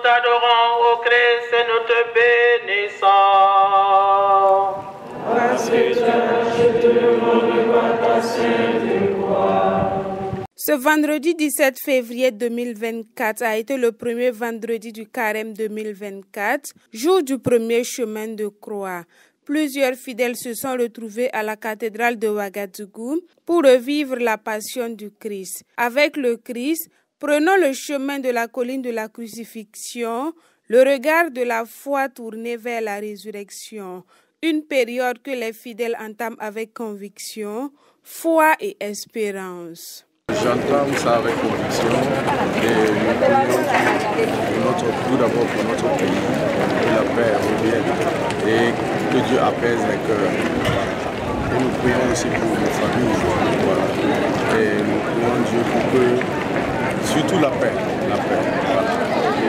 t'adorons, ô Christ, et nous te bénissons. Parce que tu as racheté le monde par ta sainte croix. Ce vendredi 17 février 2024 a été le premier vendredi du carême 2024, jour du premier chemin de croix. Plusieurs fidèles se sont retrouvés à la cathédrale de Ouagadougou pour revivre la passion du Christ. Avec le Christ, prenons le chemin de la colline de la crucifixion, le regard de la foi tourné vers la résurrection. Une période que les fidèles entament avec conviction, foi et espérance. J'entame ça avec conviction et nous prions tout d'abord pour notre pays, que la paix revienne et que Dieu apaise les cœurs. Et nous prions aussi pour nos familles. Voilà. Et nous prions Dieu pour que, surtout la paix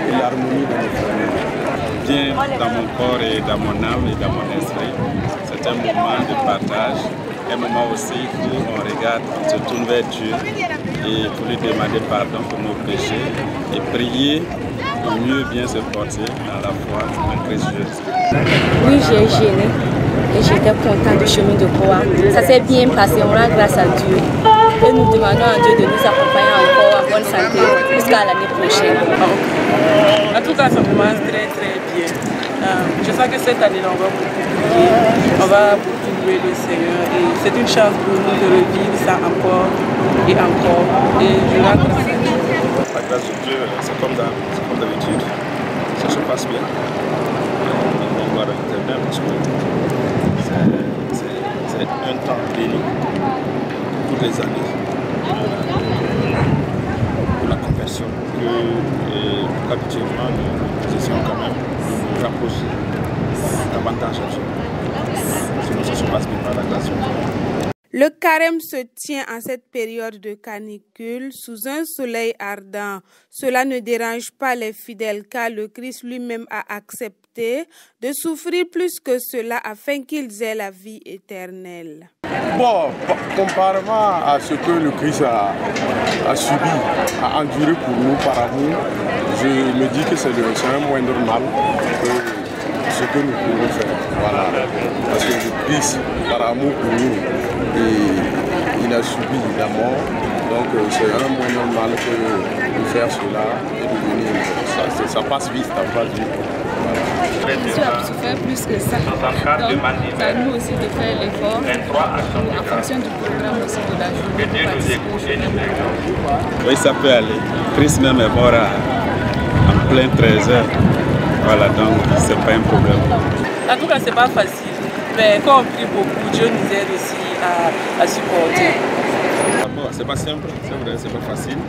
et l'harmonie dans nos familles. Bien dans mon corps et dans mon âme et dans mon esprit, c'est un moment de partage. Un moment aussi où on regarde, on se tourne vers Dieu et pour lui demander pardon pour nos péchés et prier pour mieux bien se porter dans la foi en Christ Jésus. Oui, j'ai gêné et j'étais content du chemin de croix. Ça s'est bien passé, on rend grâce à Dieu et nous demandons à Dieu de nous accompagner encore en bonne santé jusqu'à l'année prochaine. En tout cas, ça commence très bien. Je sens que cette année, on va beaucoup prier, on va beaucoup louer le Seigneur et c'est une chance pour nous de revivre ça encore et encore. Et je rends grâce à Dieu. La grâce de Dieu, c'est comme d'habitude, ça se passe bien. On va voir l'Éternel parce que c'est un temps béni pour les années pour la conversion que habituellement nous essayons quand même de nous rapprocher davantage à Dieu. Sinon ça se passe bien par la grâce de Dieu. Le carême se tient en cette période de canicule sous un soleil ardent. Cela ne dérange pas les fidèles car le Christ lui-même a accepté de souffrir plus que cela afin qu'ils aient la vie éternelle. Bon, comparément à ce que le Christ a subi, a enduré pour nous par amour, je me dis que c'est un moindre mal que ce que nous pouvons faire. Voilà. Parce que le Christ, par amour pour nous, il a subi la mort. Donc c'est un moindre mal que de faire cela et de venir. Ça passe vite, ça passe vite. Jésus a souffert plus que ça. Donc, c'est à nous aussi de faire l'effort en fonction du programme aussi de la journée. Oui, ça peut aller. Christ même est mort en plein 13h. Voilà, donc c'est pas un problème. En tout cas, c'est pas facile. Mais quand on prie beaucoup, Dieu nous aide aussi à supporter. Bon, c'est pas simple, c'est vrai, c'est pas facile.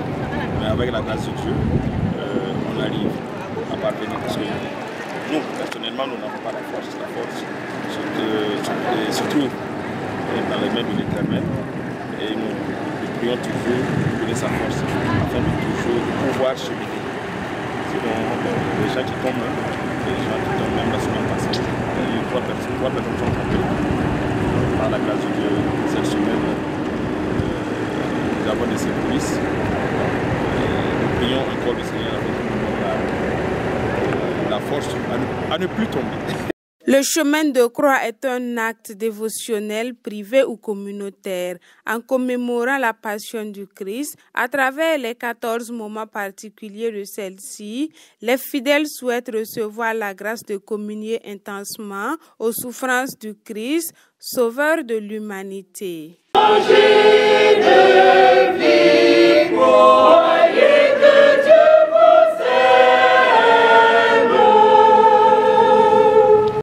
Mais avec la grâce de Dieu, on arrive à parvenir. Parce que nous, personnellement, nous n'avons pas la force. La force se trouve dans les mains de l'Éternel. Et nous prions toujours pour donner sa force afin de toujours pouvoir cheminer. Sinon, les gens qui tombent, même la semaine passée, trois personnes sont tombées. Par la grâce de Dieu, cette semaine, nous avons des services. Nous prions encore le Seigneur avec la force à ne plus tomber. Le chemin de croix est un acte dévotionnel, privé ou communautaire, en commémorant la passion du Christ. À travers les 14 moments particuliers de celle-ci, les fidèles souhaitent recevoir la grâce de communier intensement aux souffrances du Christ, sauveur de l'humanité.